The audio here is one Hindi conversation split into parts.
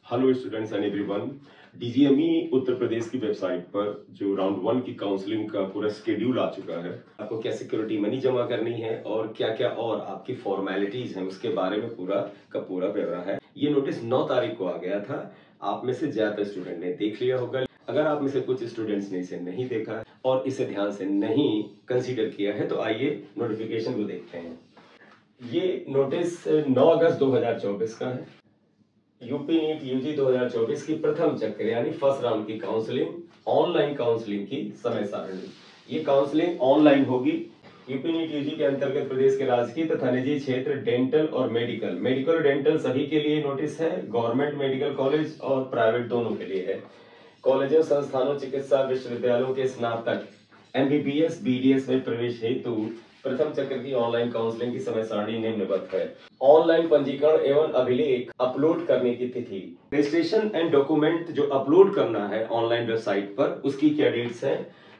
Hello students and everyone. DGME Uttar Pradesh की वेबसाइट पर जो राउंड 1 की काउंसलिंग का पूरा शेड्यूल आ चुका है। आपको क्या सिक्योरिटी मनी जमा करनी है और क्या क्या और आपकी फॉर्मेलिटीज हैं उसके बारे में पूरा का पूरा ब्यौरा है। ये नोटिस 9 तारीख को आ गया था। आप में से ज्यादातर स्टूडेंट ने देख लिया होगा। अगर आप में से कुछ स्टूडेंट्स ने इसे नहीं देखा और इसे ध्यान से नहीं कंसीडर किया है तो आइए नोटिफिकेशन को देखते हैं। ये नोटिस 9 अगस्त 2024 का है। यूपी नीट यूजी 2024 की प्रथम चक्र यानी फर्स्ट राउंड की काउंसलिंग, ऑनलाइन काउंसलिंग की समय सारणी। ये काउंसलिंग ऑनलाइन होगी। यूपी नीट यूजी के अंतर्गत प्रदेश के राजकीय तथा निजी क्षेत्र डेंटल और मेडिकल और डेंटल सभी के लिए नोटिस है। गवर्नमेंट मेडिकल कॉलेज और प्राइवेट दोनों के लिए है। कॉलेजों, संस्थानों, चिकित्सा विश्वविद्यालयों के स्नातक एमबीबीएस बीडीएस में प्रवेश हेतु प्रथम चक्र की ऑनलाइन काउंसलिंग की समय सारणी निम्नवत है। ऑनलाइन पंजीकरण एवं अभिलेख अपलोड करने की तिथि, रजिस्ट्रेशन एंड डॉक्यूमेंट जो अपलोड करना है ऑनलाइन वेबसाइट पर उसकी क्या डेट्स है।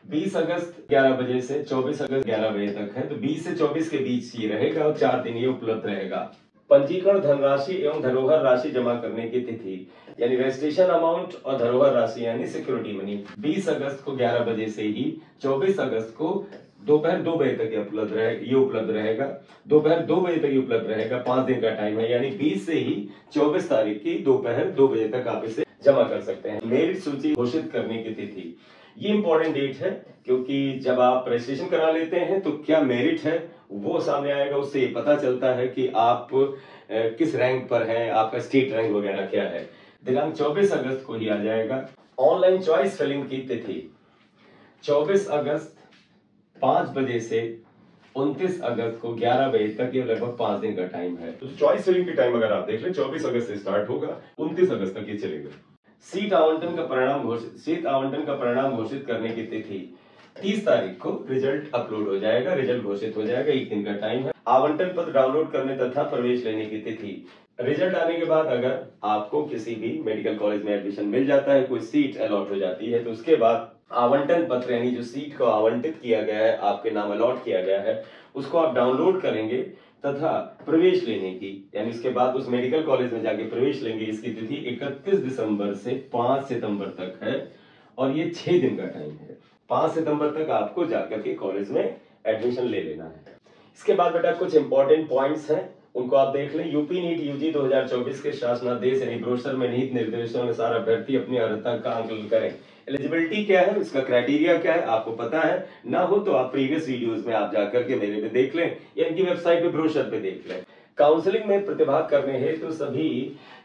20 अगस्त 11 बजे से 24 अगस्त 11 बजे तक है, तो 20 से 24 के बीच ये रहेगा और 4 दिन ये उपलब्ध रहेगा। पंजीकरण धनराशि एवं धरोहर राशि जमा करने की तिथि यानी रजिस्ट्रेशन अमाउंट और धरोहर राशि यानी सिक्योरिटी मनी 20 अगस्त को 11 बजे से ही 24 अगस्त को दोपहर 2 बजे तक ये उपलब्ध रहेगा। दोपहर 2 बजे तक ये उपलब्ध रहेगा। 5 दिन का टाइम है, यानी 20 से ही 24 तारीख की दोपहर 2 बजे तक आप इसे जमा कर सकते हैं। मेरिट सूची घोषित करने की तिथि, ये इंपॉर्टेंट डेट है क्योंकि जब आप रजिस्ट्रेशन करा लेते हैं तो क्या मेरिट है वो सामने आएगा। उससे ये पता चलता है कि आप किस रैंक पर हैं, आपका स्टेट रैंक वगैरह क्या है। दिनांक 24 अगस्त को ही आ जाएगा। ऑनलाइन चॉइस फिलिंग की तिथि 24 अगस्त 5 बजे से 29 अगस्त को 11 बजे तक, ये लगभग 5 दिन का टाइम है। तो चॉइस फिलिंग की टाइम अगर आप देख लें 24 अगस्त से स्टार्ट होगा, 29 अगस्त तक ये चलेगा। सीट आवंटन का परिणाम घोषित करने की तिथि 30 तारीख को रिजल्ट अपलोड हो जाएगा, रिजल्ट घोषित हो जाएगा। 1 दिन का टाइम है। आवंटन पत्र डाउनलोड करने तथा प्रवेश लेने की तिथि, रिजल्ट आने के बाद अगर आपको किसी भी मेडिकल कॉलेज में एडमिशन मिल जाता है, कोई सीट अलॉट हो जाती है, तो उसके बाद आवंटन पत्र यानी जो सीट को आवंटित किया गया है, आपके नाम अलॉट किया गया है, उसको आप डाउनलोड करेंगे तथा प्रवेश लेने की यानी उसके बाद उस मेडिकल कॉलेज में जाके प्रवेश लेंगे। इसकी तिथि 31 दिसंबर से 5 सितंबर तक है और ये 6 दिन का टाइम है। 5 सितंबर तक आपको जाकर के कॉलेज में एडमिशन ले लेना है। इसके बाद बेटा कुछ इंपॉर्टेंट पॉइंट्स हैं, उनको आप देख लें। यूपी नीट यूजी 2024 के शासनादेश यानी ब्रोशर में निहित निर्देशों अनुसार अभ्यर्थी अपनी अर्हता का आंकलन करें। एलिजिबिलिटी क्या है, उसका क्राइटेरिया क्या है, आपको पता है ना हो तो आप प्रीवियस वीडियोस में आप जाकर के मेरे में देख लें या इनकी वेबसाइट पे ब्रोशर पे देख लें। काउंसलिंग में प्रतिभाग करने हेतु तो सभी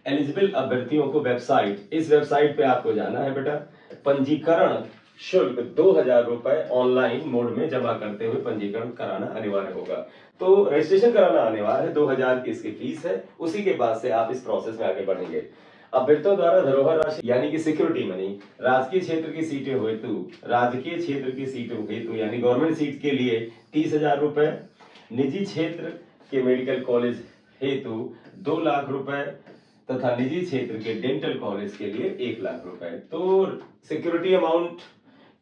एलिजिबल अभ्यर्थियों को इस वेबसाइट पे आपको जाना है बेटा। पंजीकरण शुल्क 2000 रुपए ऑनलाइन मोड में जमा करते हुए पंजीकरण कराना अनिवार्य होगा। तो रजिस्ट्रेशन कराना अनिवार्य है, 2000 की इसकी फीस है। उसी के बाद से आप इस प्रोसेस में आगे बढ़ेंगे। अभ्यर्थियों द्वारा धरोहर राशि यानी कि सिक्योरिटी मनी राजकीय क्षेत्र की सीटों हेतु यानी गवर्नमेंट सीट के लिए 30,000 रुपए, निजी क्षेत्र के मेडिकल कॉलेज हेतु 2 लाख रुपए तथा निजी क्षेत्र के डेंटल कॉलेज के लिए 1 लाख रुपए। तो सिक्योरिटी अमाउंट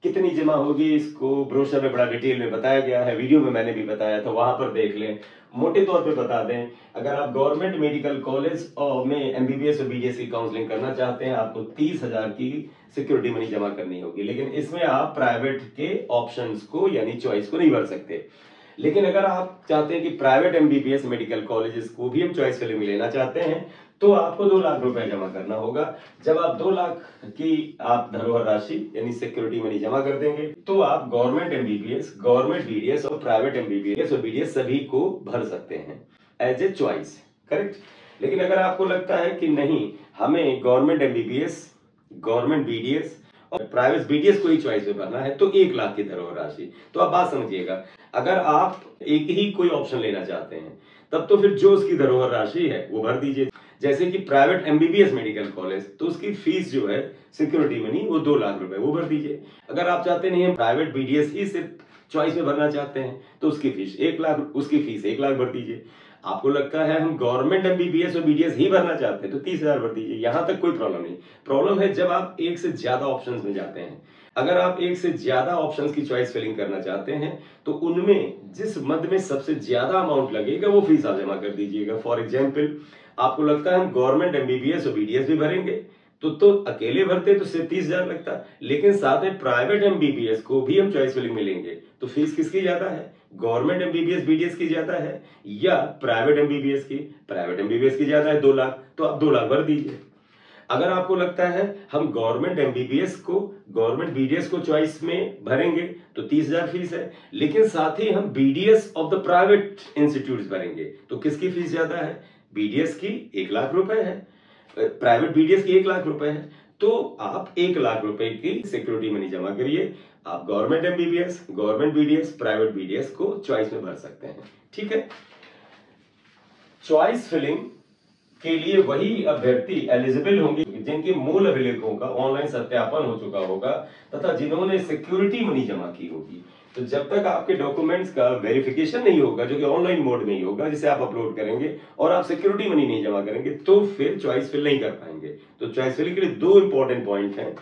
कितनी जमा होगी इसको ब्रोशर में बड़ा डिटेल में बताया गया है, वीडियो में मैंने भी बताया था, वहां पर देख लें। मोटे तौर पे बता दें, अगर आप गवर्नमेंट मेडिकल कॉलेज में एमबीबीएस और बीडीएस की काउंसलिंग करना चाहते हैं, आपको 30,000 की सिक्योरिटी मनी जमा करनी होगी। लेकिन इसमें आप प्राइवेट के ऑप्शंस को यानी चॉइस को नहीं भर सकते। लेकिन अगर आप चाहते हैं कि प्राइवेट एमबीबीएस मेडिकल कॉलेजेस को भी हम चॉइस फिलिंग में लेना चाहते हैं तो आपको 2 लाख रुपए जमा करना होगा। जब आप 2 लाख की आप धरोहर राशि यानी सिक्योरिटी मनी जमा कर देंगे तो आप गवर्नमेंट एमबीबीएस, गवर्नमेंट बीडीएस और प्राइवेट एमबीबीएस और बीडीएस सभी को भर सकते हैं एज ए चॉइस, करेक्ट। लेकिन अगर आपको लगता है कि नहीं, हमें गवर्नमेंट एमबीबीएस, गवर्नमेंट बीडीएस और प्राइवेट बीडीएस को ही चॉइस में भरना है तो 1 लाख की धरोहर राशि। तो आप बात समझिएगा, अगर आप एक ही कोई ऑप्शन लेना चाहते हैं तब तो फिर जो उसकी धरोहर राशि है वो भर दीजिए। जैसे कि प्राइवेट एमबीबीएस मेडिकल कॉलेज, तो उसकी फीस जो है सिक्योरिटी मनी वो 2 लाख रुपए वो भर दीजिए। अगर आप चाहते नहीं है प्राइवेट बीडीएस ही सिर्फ चॉइस में भरना चाहते हैं तो उसकी फीस 1 लाख भर दीजिए। आपको लगता है हम गवर्नमेंट एमबीबीएस और बीडीएस ही भरना चाहते हैं तो 30,000 भर दीजिए। यहां तक कोई प्रॉब्लम नहीं। प्रॉब्लम है जब आप एक से ज्यादा ऑप्शंस में जाते हैं। अगर आप एक से ज्यादा ऑप्शंस की चॉइस फिलिंग करना चाहते हैं तो उनमें जिस मद में सबसे ज्यादा अमाउंट लगेगा वो फीस आप जमा कर दीजिएगा। फॉर एग्जाम्पल, आपको लगता है हम गवर्नमेंट एमबीबीएस और बीडीएस भी भरेंगे, तो अकेले भरते तो सिर्फ 30,000 लगता, लेकिन साथ में प्राइवेट एमबीबीएस को भी हम चॉइस फिलिंग में लेंगे तो फीस किसकी ज्यादा है? गवर्नमेंट एमबीबीएस बीडीएस की ज्यादा है या प्राइवेट एमबीबीएस की? प्राइवेट एमबीबीएस की ज्यादा है, 2 लाख, तो आप 2 लाख भर दीजिए। अगर आपको लगता है हम गवर्नमेंट एमबीबीएस को, गवर्नमेंट बीडीएस को चॉइस में भरेंगे तो 30,000 फीस है, लेकिन साथ ही हम BDS of the private institute भरेंगे तो किसकी फीस ज्यादा है? बीडीएस की 1 लाख रुपए है, प्राइवेट बीडीएस की 1 लाख रुपए है। तो आप 1 लाख रुपए की सिक्योरिटी मनी जमा करिए, आप government MBBS, government BDS, private BDS को चॉइस में भर सकते हैं। ठीक है। चॉइस फिलिंग के लिए वही अभ्यर्थी एलिजिबल होंगे जिनके मूल अभिलेखों का ऑनलाइन सत्यापन हो चुका होगा तथा जिन्होंने सिक्योरिटी मनी जमा की होगी। तो जब तक आपके डॉक्यूमेंट्स का वेरिफिकेशन नहीं होगा, जो कि ऑनलाइन मोड में ही होगा, जिसे आप अपलोड करेंगे, और आप सिक्योरिटी मनी नहीं जमा करेंगे तो फिर चॉइस फिल नहीं कर पाएंगे। तो चॉइस फिलिंग के लिए 2 इंपॉर्टेंट पॉइंट हैं,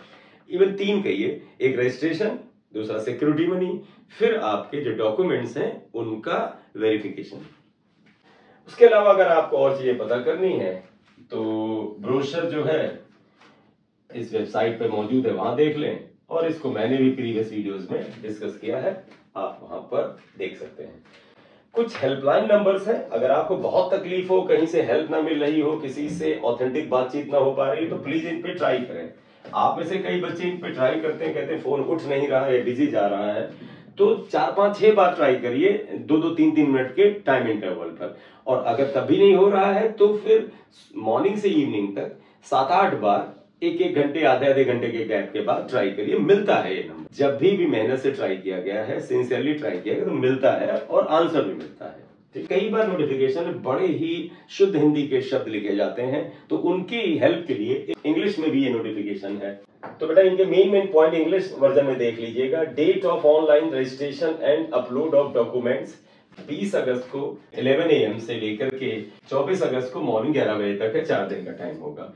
इवन 3 कहिए, एक रजिस्ट्रेशन, दूसरा सिक्योरिटी मनी, फिर आपके जो डॉक्यूमेंट्स हैं उनका वेरिफिकेशन। उसके अलावा अगर आपको और चीजें पता करनी है तो ब्रोशर जो है इस वेबसाइट पे मौजूद है, वहां देख लें, और इसको मैंने भी प्रीवियस वीडियोस में डिस्कस किया है, आप वहां पर देख सकते हैं। कुछ हेल्पलाइन नंबर्स हैं, अगर आपको बहुत तकलीफ हो, कहीं से हेल्प ना मिल रही हो, किसी से ऑथेंटिक बातचीत ना हो पा रही, तो प्लीज इन पे ट्राई करें। आप में से कई बच्चे इन पे ट्राई करते हैं, कहते हैं फोन उठ नहीं रहा है, बिजी जा रहा है, तो 4, 5, 6 बार ट्राई करिए 2-2, 3-3 मिनट के टाइम इंटरवल पर। और अगर तभी नहीं हो रहा है तो फिर मॉर्निंग से इवनिंग तक 7-8 बार 1-1 घंटे, आधे घंटे के गैप के बाद ट्राई करिए, मिलता है ये नंबर। जब भी मेहनत से ट्राई किया गया है, सिंसियरली ट्राई किया गया, तो मिलता है और आंसर भी मिलता है। कई बार नोटिफिकेशन में बड़े ही शुद्ध हिंदी के शब्द लिखे जाते हैं, तो उनकी हेल्प के लिए इंग्लिश में भी ये नोटिफिकेशन है। तो बेटा इनके मेन पॉइंट इंग्लिश वर्जन में देख लीजिएगा। Date of online registration and upload of documents 20 अगस्त को 11 AM से लेकर के 24 अगस्त को मॉर्निंग 11 बजे तक है, 4 दिन का टाइम होगा।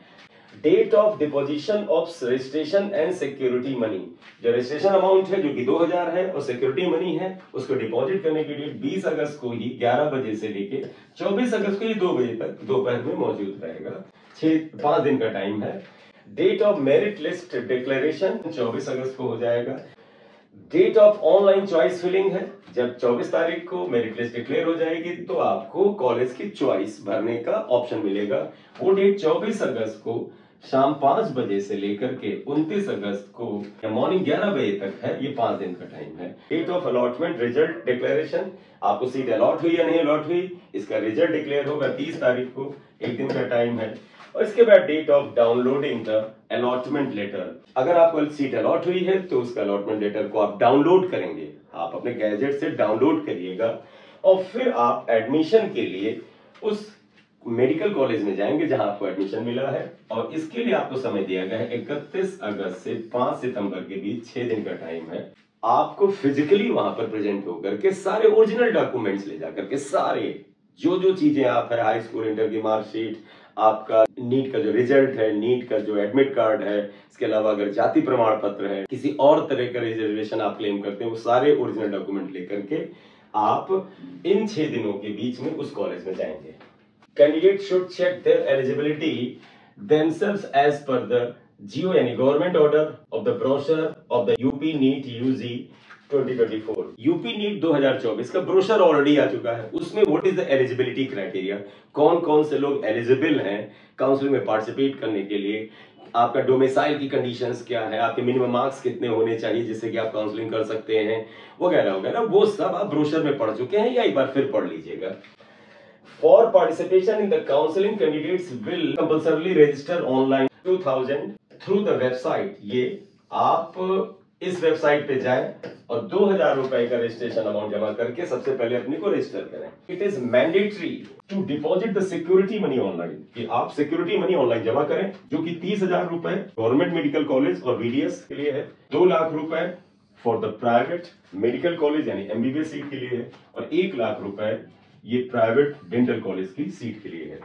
Date of deposition of registration and security money, जो रजिस्ट्रेशन अमाउंट है जो कि 2000 है और सिक्योरिटी मनी है उसको डिपॉजिट करने की डेट 20 अगस्त को ही 11 बजे से लेके 24 अगस्त को ही 2 बजे तक दोपहर में मौजूद रहेगा। 5 दिन का टाइम है। Date of merit list declaration 24 अगस्त को हो जाएगा। Date of online choice filling है, जब 24 तारीख को मेरिट लिस्ट डिक्लेयर हो जाएगी तो आपको कॉलेज की चॉइस भरने का ऑप्शन मिलेगा। वो डेट 24 अगस्त को शाम 5 बजे से लेकर के 29 अगस्त को मॉर्निंग 11 बजे तक है, ये 5 दिन का टाइम है। Date of allotment result declaration, आपको सीट अलॉट हुई या नहीं अलॉट हुई, इसका रिजल्ट डिक्लेयर होगा 30 तारीख को, 1 दिन का टाइम है। और इसके बाद date of downloading the allotment letter, अगर आपको सीट अलॉट हुई है तो उसका अलॉटमेंट लेटर को आप डाउनलोड करेंगे, आप अपने गैजेट से डाउनलोड करिएगा और फिर आप एडमिशन के लिए उस मेडिकल कॉलेज में जाएंगे जहां आपको एडमिशन मिला है। और इसके लिए आपको समय दिया गया है 31 अगस्त से 5 सितंबर के बीच 6 दिन का टाइम है। आपको फिजिकली वहां पर प्रेजेंट होकर के सारे ओरिजिनल डॉक्यूमेंट्स ले जाकर के, सारे जो चीजें आप है, हाई स्कूल इंटर की मार्कशीट, आपका नीट का जो रिजल्ट है, नीट का जो एडमिट कार्ड है, इसके अलावा अगर जाति प्रमाण पत्र है, किसी और तरह का रिजर्वेशन आप क्लेम करते हैं, वो सारे ओरिजिनल डॉक्यूमेंट लेकर के आप इन 6 दिनों के बीच में उस कॉलेज में जाएंगे। Candidate should check their eligibility themselves as per the GO यानी government order of the brochure of the UP NEET UG 2024। UP NEET 2024 का ब्रोशर ऑलरेडी आ चुका है, उसमें what is the eligibility criteria, कौन कौन से लोग एलिजिबल हैं काउंसलिंग में पार्टिसिपेट करने के लिए, आपका डोमिसाइल की कंडीशंस क्या है, आपके मिनिमम मार्क्स कितने होने चाहिए जिससे कि आप काउंसलिंग कर सकते हैं, वगैरह वगैरह, वो सब आप ब्रोशर में पढ़ चुके हैं या एक बार फिर पढ़ लीजिएगा। For participation in the counseling, candidates will compulsorily register online 2000 through the website। ये आप इस वेबसाइट पे जाएं और 2000 रुपए का रजिस्ट्रेशन अमाउंट जमा करके सबसे पहले अपने को रजिस्टर करें। It is mandatory to deposit the security money online, कि आप सिक्योरिटी मनी ऑनलाइन जमा करें, जो कि 30,000 रुपए गवर्नमेंट मेडिकल कॉलेज और बीडीएस के लिए है, 2 लाख रुपए for the private medical college यानी एमबीबीएस सीट के लिए है, और 1 लाख रुपए ये प्राइवेट डेंटल कॉलेज की सीट के लिए है।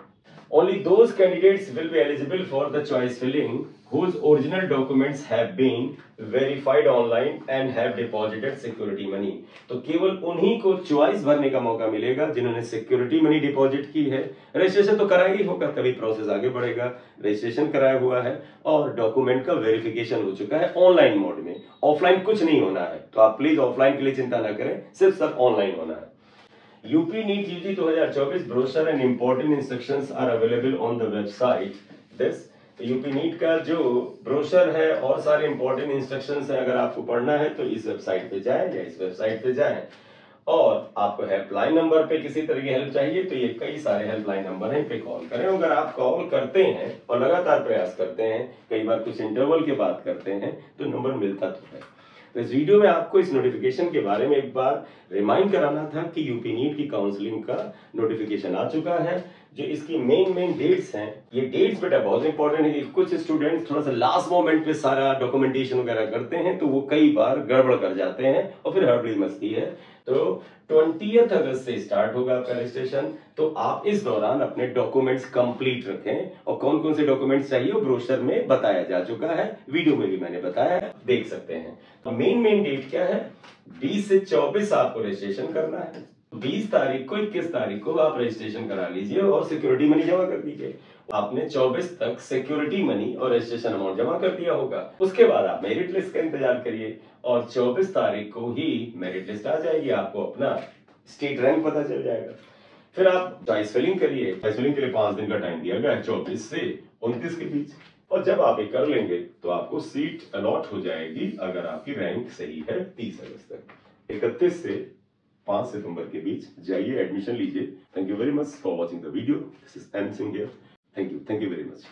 Only those candidates will be eligible for the choice filling whose original documents have been verified online and have deposited security money. तो केवल उन्हीं को चॉइस भरने का मौका मिलेगा जिन्होंने सिक्योरिटी मनी डिपॉजिट की है। रजिस्ट्रेशन तो कराया ही होगा, तभी प्रोसेस आगे बढ़ेगा। रजिस्ट्रेशन कराया हुआ है और डॉक्यूमेंट का वेरिफिकेशन हो चुका है ऑनलाइन मोड में, ऑफलाइन कुछ नहीं होना है। तो आप प्लीज ऑफलाइन के लिए चिंता ना करें, सिर्फ सब ऑनलाइन होना है। UP NEET UG 2024 brochure and important instructions are available on the website this. UP NEET का जो ब्रोशर है और सारे इंपॉर्टेंट इंस्ट्रक्शंस हैं, अगर आपको पढ़ना है तो इस वेबसाइट पे जाएं या इस वेबसाइट पे जाएं। और आपको हेल्पलाइन नंबर पे किसी तरह की हेल्प चाहिए तो ये कई सारे हेल्पलाइन नंबर हैं, पे कॉल करें। अगर आप कॉल करते हैं और लगातार प्रयास करते हैं, कई बार कुछ इंटरवल के बाद करते हैं, तो नंबर मिलता तो है। तो इस वीडियो में आपको इस नोटिफिकेशन के बारे में एक बार रिमाइंड कराना था कि यूपी नीट की काउंसलिंग का नोटिफिकेशन आ चुका है। जो इसकी मेन डेट्स हैं, ये डेट्स बेटा बहुत इंपॉर्टेंट है कि कुछ स्टूडेंट्स थोड़ा सा लास्ट मोमेंट पे सारा डॉक्यूमेंटेशन वगैरह करते हैं, तो वो कई बार गड़बड़ कर जाते हैं और फिर हड़बड़ी मचती है। तो 20 अगस्त से स्टार्ट होगा आपका रजिस्ट्रेशन, तो आप इस दौरान अपने डॉक्यूमेंट्स कंप्लीट रखें। और कौन कौन से डॉक्यूमेंट्स चाहिए वो ब्रोशर में बताया जा चुका है, वीडियो में भी मैंने बताया है, देख सकते हैं। तो मेन डेट क्या है, 20 से 24 आपको रजिस्ट्रेशन करना है। 20 तारीख को 21 तारीख को आप रजिस्ट्रेशन करा लीजिए और सिक्योरिटी मनी जमा कर दीजिए। आपने 24 तक सिक्योरिटी मनी और रजिस्ट्रेशन अमाउंट जमा कर दिया होगा। उसके बाद आप मेरिट लिस्ट का इंतजार करिए और 24 तारीख को ही मेरिट लिस्ट आ जाएगी, आपको अपना स्टेट रैंक पता चल जाएगा। फिर आप चॉइस फिलिंग करिए। चॉइस फिलिंग के लिए 5 दिन का टाइम दिया गया है, 24 से 29 के बीच। और जब आप ये कर लेंगे तो आपको सीट अलॉट हो जाएगी, अगर आपकी रैंक सही है 30 अगस्त तक। 31 से 5 सितंबर के बीच जाइए, एडमिशन लीजिए। Thank you very much for watching the video. This is M Singh here. Thank you very much.